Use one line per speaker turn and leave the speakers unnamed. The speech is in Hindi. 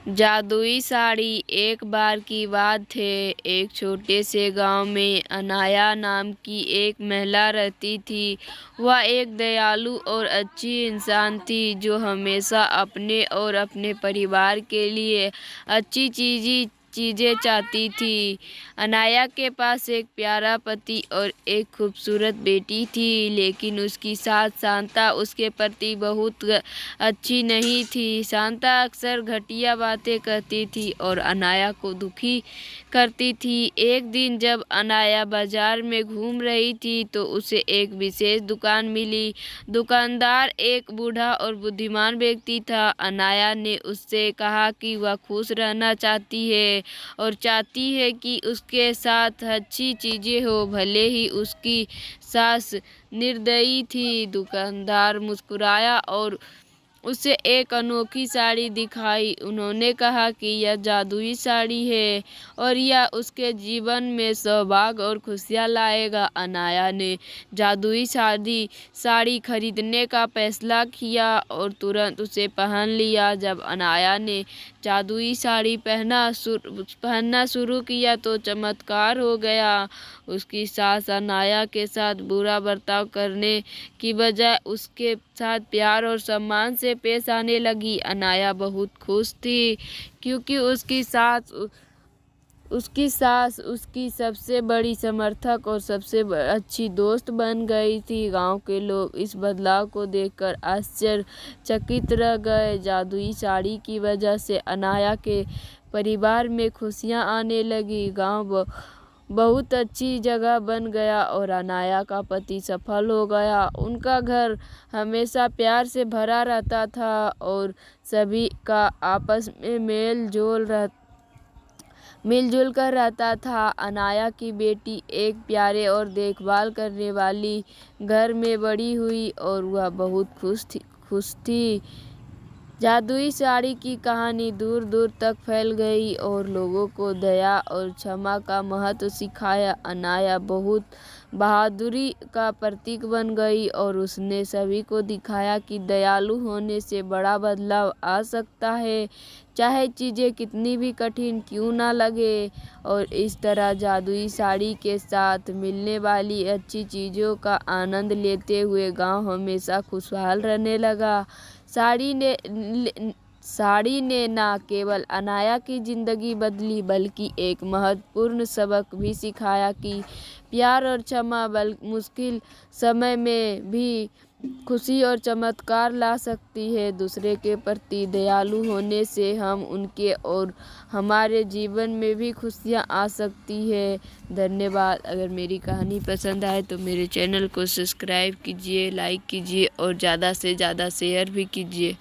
जादुई साड़ी। एक बार की बात है, एक छोटे से गांव में अनाया नाम की एक महिला रहती थी। वह एक दयालु और अच्छी इंसान थी जो हमेशा अपने और अपने परिवार के लिए अच्छी चीज़ें चाहती थी। अनाया के पास एक प्यारा पति और एक खूबसूरत बेटी थी, लेकिन उसकी सास शांता उसके प्रति बहुत अच्छी नहीं थी। शांता अक्सर घटिया बातें करती थी और अनाया को दुखी करती थी। एक दिन जब अनाया बाजार में घूम रही थी तो उसे एक विशेष दुकान मिली। दुकानदार एक बूढ़ा और बुद्धिमान व्यक्ति था। अनाया ने उससे कहा कि वह खुश रहना चाहती है और चाहती है कि उसके साथ अच्छी चीज़ें हो, भले ही उसकी सास निर्दयी थी। दुकानदार मुस्कुराया और उसे एक अनोखी साड़ी दिखाई। उन्होंने कहा कि यह जादुई साड़ी है और यह उसके जीवन में सौभाग्य और खुशियाँ लाएगा। अनाया ने जादुई साड़ी खरीदने का फैसला किया और तुरंत उसे पहन लिया। जब अनाया ने जादुई साड़ी पहनना शुरू किया तो चमत्कार हो गया। उसकी सास अनाया के साथ बुरा बर्ताव करने की बजाय उसके साथ प्यार और सम्मान से पेश आने लगी। अनाया बहुत खुश थी क्योंकि उसकी सास उसकी सबसे बड़ी समर्थक और सबसे अच्छी दोस्त बन गई थी। गांव के लोग इस बदलाव को देखकर आश्चर्यचकित रह गए। जादुई साड़ी की वजह से अनाया के परिवार में खुशियां आने लगी। गांव बहुत अच्छी जगह बन गया और अनाया का पति सफल हो गया। उनका घर हमेशा प्यार से भरा रहता था और सभी का आपस में मिलजुल कर रहता था। अनाया की बेटी एक प्यारे और देखभाल करने वाली घर में बड़ी हुई और वह बहुत खुश थी। जादुई साड़ी की कहानी दूर दूर तक फैल गई और लोगों को दया और क्षमा का महत्व सिखाया। अनाया बहुत बहादुरी का प्रतीक बन गई और उसने सभी को दिखाया कि दयालु होने से बड़ा बदलाव आ सकता है, चाहे चीज़ें कितनी भी कठिन क्यों ना लगे। और इस तरह जादुई साड़ी के साथ मिलने वाली अच्छी चीज़ों का आनंद लेते हुए गांव हमेशा खुशहाल रहने लगा। साड़ी ने न केवल अनाया की जिंदगी बदली बल्कि एक महत्वपूर्ण सबक भी सिखाया कि प्यार और क्षमा मुश्किल समय में भी खुशी और चमत्कार ला सकती है। दूसरे के प्रति दयालु होने से हम उनके और हमारे जीवन में भी खुशियाँ आ सकती है। धन्यवाद। अगर मेरी कहानी पसंद आए तो मेरे चैनल को सब्सक्राइब कीजिए, लाइक कीजिए और ज़्यादा से ज़्यादा शेयर भी कीजिए।